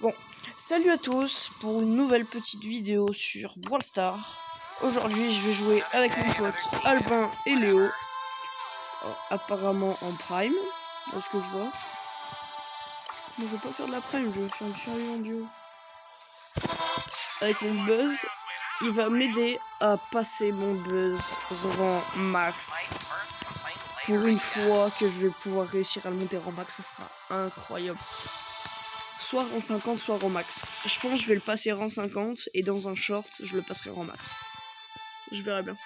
Bon, salut à tous pour une nouvelle petite vidéo sur Brawl Stars. Aujourd'hui, je vais jouer avec mon pote Albin et Léo. Apparemment en prime, dans ce que je vois. Moi, je veux pas faire de la prime, je veux faire du survie en duo. Avec mon buzz, il va m'aider à passer mon buzz rang max. Pour une fois que je vais pouvoir réussir à le monter rang max, ça sera incroyable. Soit rang 50, soit rang max. Je pense que je vais le passer rang 50 et dans un short, je le passerai rang max. Je verrai bien.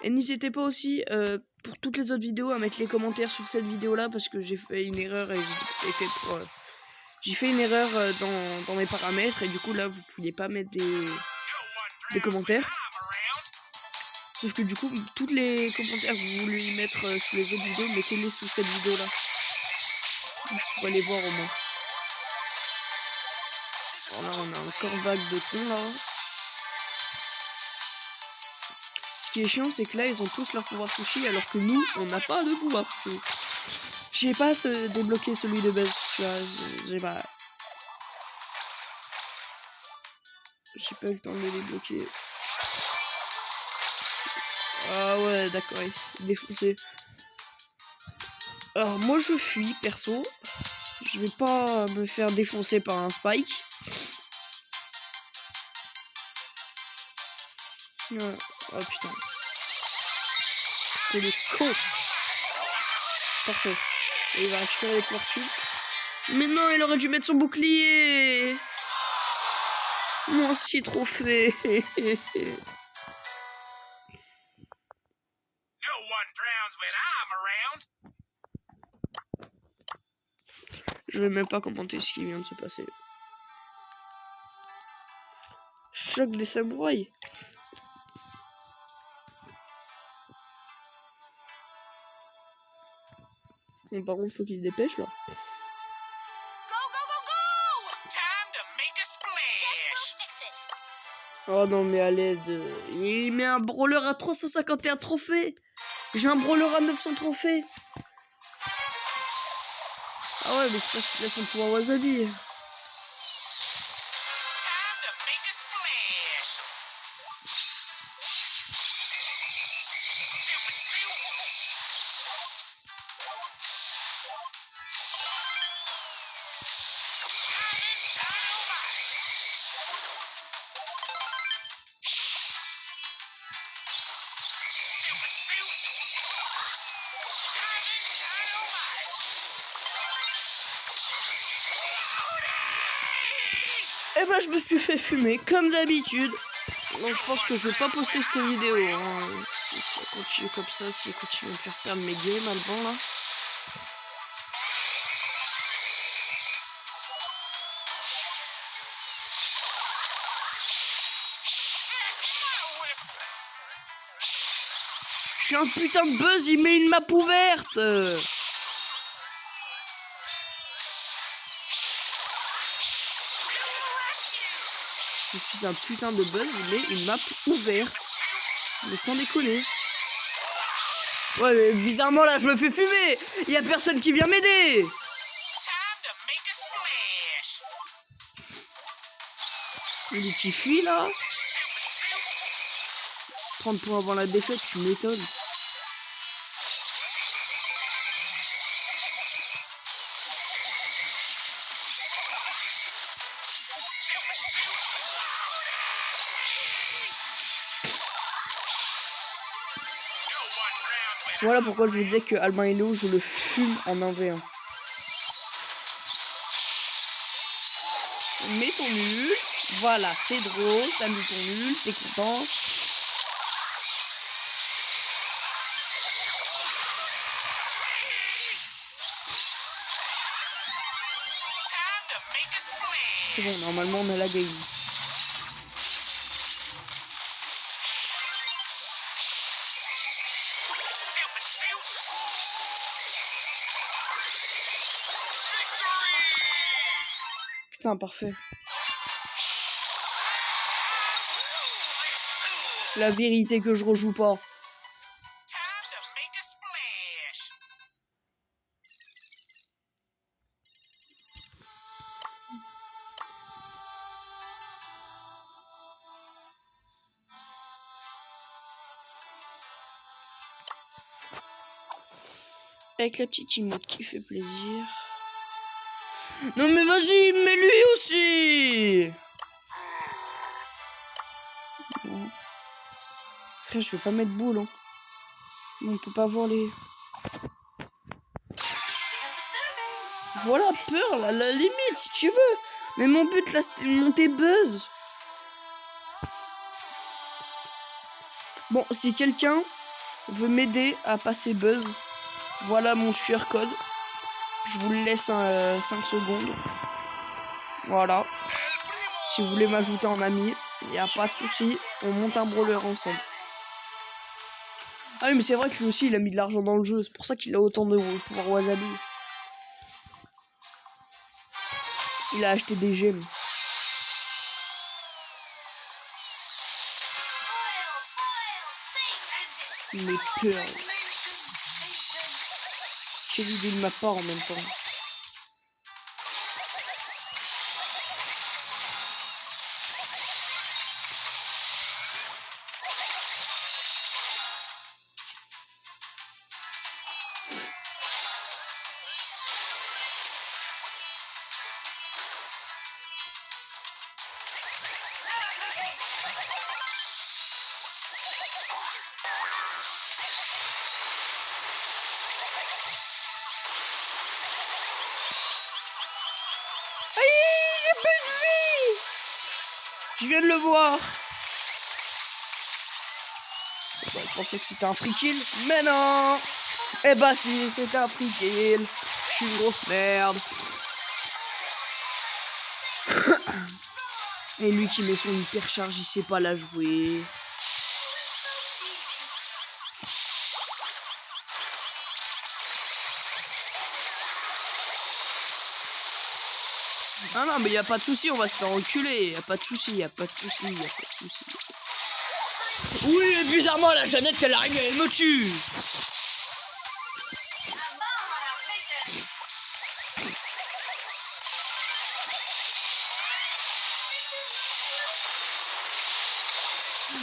Et n'hésitez pas aussi, pour toutes les autres vidéos, à mettre les commentaires sur cette vidéo-là, parce que j'ai fait une erreur et j'ai fait une erreur dans mes paramètres, et du coup, là, vous pouviez pas mettre des commentaires. Sauf que du coup, tous les commentaires que vous voulez mettre sur les autres vidéos, mettez-les sous cette vidéo-là. Je pourrais les voir au moins. Alors là, on a encore vague de cons, là. Ce qui est chiant, c'est que là, ils ont tous leur pouvoir sushi, alors que nous, on n'a pas de pouvoir sushi. J'ai pas débloqué celui de base, tu vois, j'ai pas eu le temps de le débloquer. Ah ouais, d'accord, il s'est défoncé. Alors moi je fuis, perso. Je vais pas me faire défoncer par un Spike. Ouais. Oh putain. C'est le con. Parfait. Et il va récupérer les tortues. Mais non, il aurait dû mettre son bouclier. Moi aussi trophée. Je vais même pas commenter ce qui vient de se passer. Choc des samouraïs. Bon, par contre, faut qu'il se dépêche là. Oh non, mais à l'aide. Il met un brawler à 351 trophées. J'ai un brawler à 900 trophées. Ah ouais, mais c'est parce qu'il a son pouvoir wasabi. Et ben je me suis fait fumer comme d'habitude. Donc je pense que je vais pas poster cette vidéo. Hein. Si ça continue comme ça, s'il continue à me faire perdre mes games Alban là. J'ai un putain de buzz, il met une map ouverte. Je suis un putain de buzz, il met une map ouverte. Mais sans déconner. Ouais, mais bizarrement là, je me fais fumer. Il y a personne qui vient m'aider. Il qui fuit là. 30 points avant la défaite, tu m'étonnes. Voilà pourquoi je vous disais que Albin et Léo, je le fume en 1v1. Mets ton nul. Voilà, c'est drôle. T'as mis ton nul, t'es content. C'est bon, normalement on a la game. Putain, parfait. La vérité que je rejoue pas. Avec la petite emote qui fait plaisir. Non mais vas-y, mais lui aussi. Bon. Frère, je vais pas mettre boule. Hein. On peut pas voir les... Voilà, Pearl, à la limite, si tu veux. Mais mon but là, c'était de monter Buzz. Bon, si quelqu'un veut m'aider à passer Buzz, voilà mon QR code. Je vous le laisse 5 secondes. Voilà. Si vous voulez m'ajouter en ami, il n'y a pas de souci. On monte un brawler ensemble. Ah oui, mais c'est vrai que lui aussi, il a mis de l'argent dans le jeu. C'est pour ça qu'il a autant de pouvoir Wasabi. Il a acheté des gemmes. Mais peur. Quelle idée de ma part en même temps. Aïe, j'ai pas de vie. Je viens de le voir. Bah, je pensais que c'était un free kill, mais non. Eh bah si, c'était un free kill. Je suis une grosse merde. Et lui qui met son hyper charge, il sait pas la jouer. Non, mais y a pas de souci, on va se faire enculer. Y a pas de souci, y a pas de souci, y a pas de souci. Oui, et bizarrement, la Jeannette, elle arrive, elle me tue.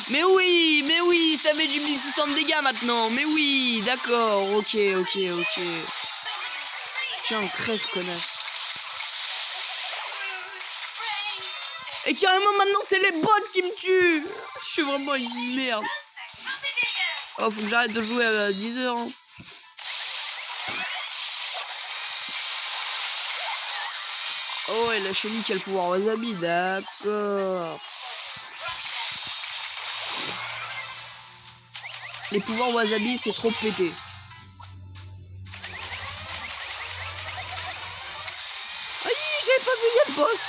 Mais oui, ça met du 1600 de dégâts maintenant. Mais oui, d'accord, ok. Tiens, crève, connasse. Et carrément, maintenant, c'est les bots qui me tuent. Je suis vraiment une merde. Oh, faut que j'arrête de jouer à 10h. Hein. Oh, et la chenille qui a le pouvoir Wasabi, d'accord. Les pouvoirs Wasabi, c'est trop pété. Aïe, j'avais pas vu le boss.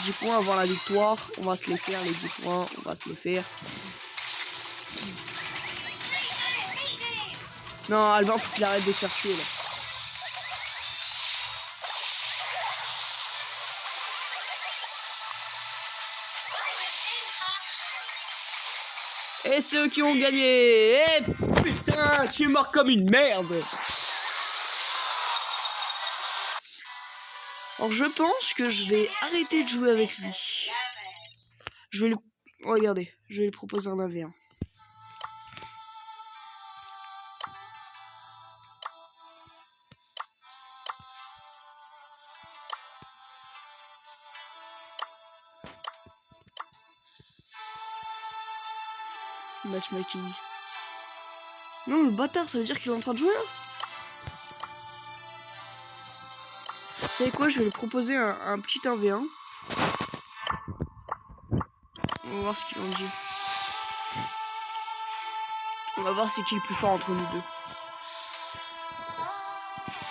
10 points avant la victoire. On va se les faire, les 10 points. On va se les faire. Non, Albin, faut qu'il arrête de se faire tuer, là. Et ceux qui ont gagné. Eh putain, je suis mort comme une merde. Alors je pense que je vais arrêter de jouer avec lui. Je vais lui... Regardez, je vais lui proposer un AV1. Matchmaking. Non, le bâtard, ça veut dire qu'il est en train de jouer là. Vous savez quoi, je vais lui proposer un petit 1v1. On va voir ce qu'il en dit. On va voir c'est qui le plus fort entre nous deux.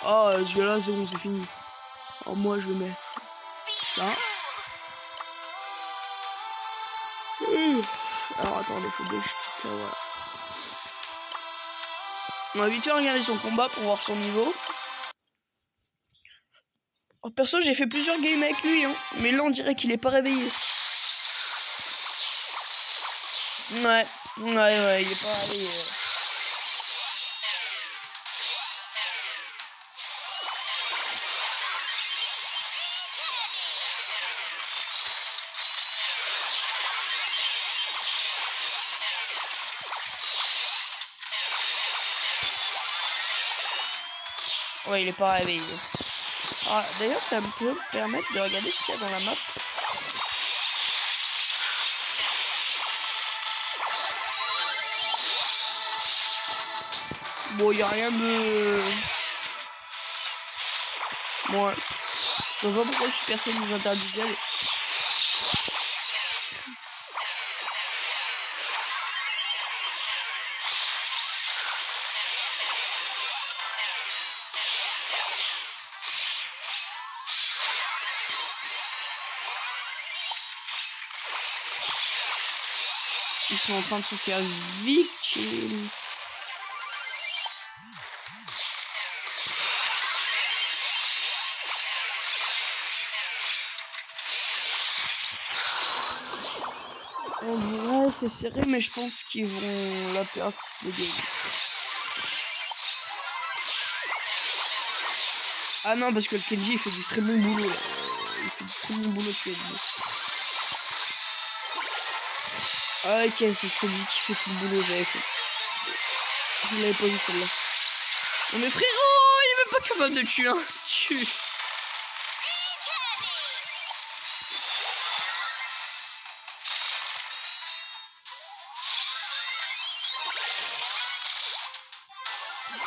Oh, ce gars-là, c'est bon, c'est fini. Alors moi, je vais mettre ça. Alors attendez, faut que je quitte ça, voilà. On va vite fait regarder son combat pour voir son niveau. Oh, perso, j'ai fait plusieurs games avec lui, hein. Mais là, on dirait qu'il est pas réveillé. Ouais, il est pas réveillé. Ouais, il est pas réveillé. Ah, d'ailleurs, ça peut me permettre de regarder ce qu'il y a dans la map. Bon, il n'y a rien de... Bon, je vois pas pourquoi personne nous interdit d'y aller. Ils sont en train de se faire victime. En vrai, c'est serré, mais je pense qu'ils vont la perdre si le game. Ah non, parce que le Kenji il fait du très bon boulot là. Il fait du très bon boulot le Kenji. Ah ok, c'est Kenji qui fait tout le boulot, j'avais fait. Je l'avais pas vu celle-là. Non mais frérot, il est même pas capable de tuer un stu.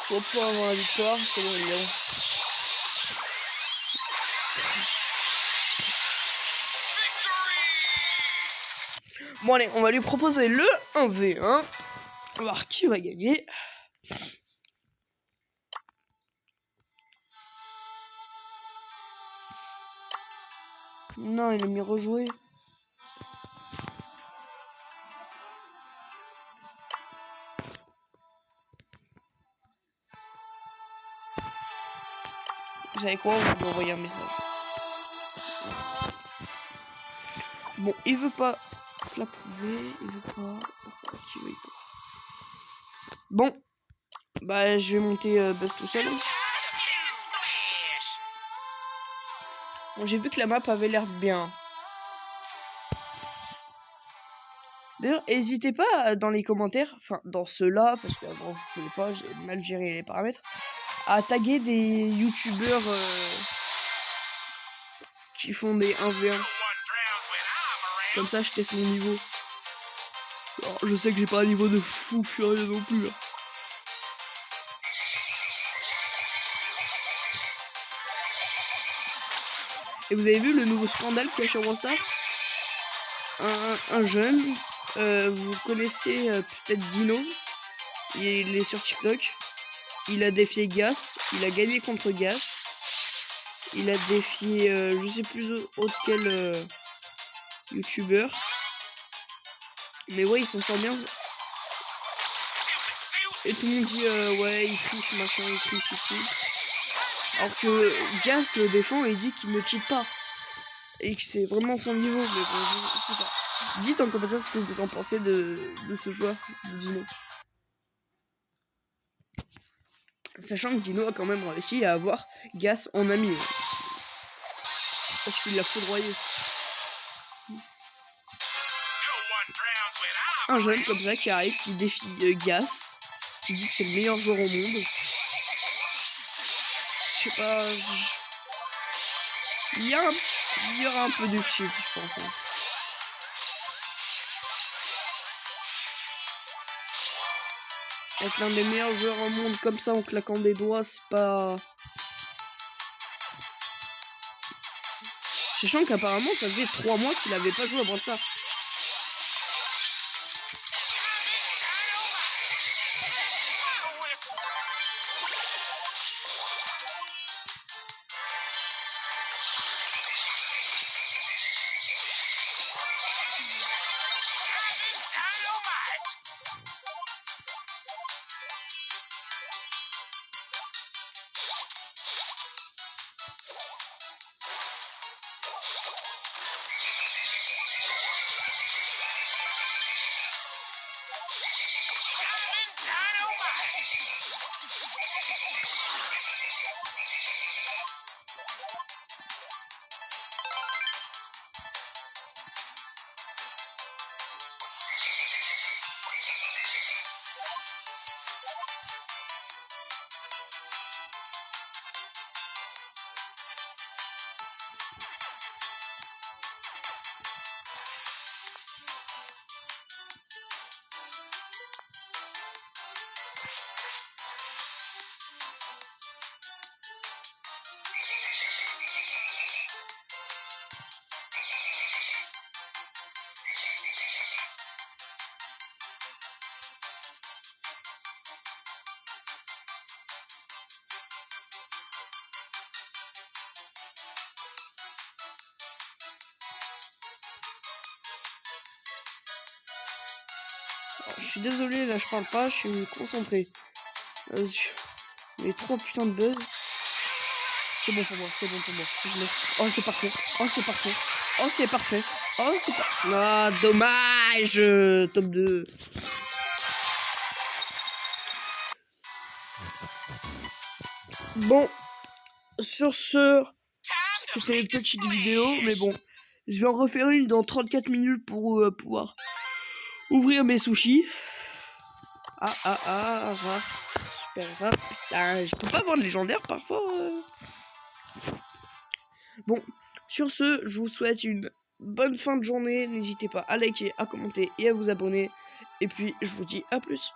Faut pas avoir la victoire, c'est bon, il est bon. Bon allez, on va lui proposer le 1v1. On va voir qui va gagner. Non, il a mis rejouer. Vous savez quoi, on va lui envoyer un message. Bon, il veut pas se la prouver, il veut pas. Qui veut pas. Bon, bah je vais monter Buff tout seul. Bon, j'ai vu que la map avait l'air bien. D'ailleurs, n'hésitez pas dans les commentaires, enfin dans ceux-là, parce que bon, vous pouvez pas, j'ai mal géré les paramètres, à taguer des youtubeurs qui font des 1v1. Comme ça, je teste mon niveau. Alors, je sais que j'ai pas un niveau de fou furieux non plus. Hein. Et vous avez vu le nouveau scandale qu'il y a sur Brawl Stars ? Un jeune, vous connaissez peut-être Dino, il est sur TikTok, il a défié Gas, il a gagné contre Gas, il a défié je sais plus autre quel youtubeur, mais ouais il s'en sort bien. Et tout le monde dit ouais il triche machin, il triche ici. Alors que Gas le défend et dit qu'il ne cheat pas. Et que c'est vraiment son niveau, mais bon, je sais pas. Dites en commentaire ce que vous en pensez de ce joueur, de Dino. Sachant que Dino a quand même réussi à avoir Gas en ami. Parce qu'il l'a foudroyé. Un jeune comme ça qui arrive, qui défie Gas, qui dit que c'est le meilleur joueur au monde. Je sais pas... Il y aura un peu de cheat, je pense. Hein. Être l'un des meilleurs joueurs au monde comme ça en claquant des doigts, c'est pas... Sachant qu'apparemment ça faisait 3 mois qu'il avait pas joué à Brawl Stars. suis désolé, là je parle pas, je suis concentré. Les 3 putains de buzz. C'est bon pour moi, c'est bon pour moi. Oh c'est parfait, oh c'est parfait, oh c'est parfait, oh c'est parfait. Ah dommage, top 2. Bon, sur ce, c'était une petite vidéo, mais bon, je vais en refaire une dans 34 minutes pour pouvoir ouvrir mes sushis. Super rap. Putain, je peux pas avoir de légendaire parfois. Bon, sur ce, je vous souhaite une bonne fin de journée. N'hésitez pas à liker, à commenter et à vous abonner. Et puis, je vous dis à plus.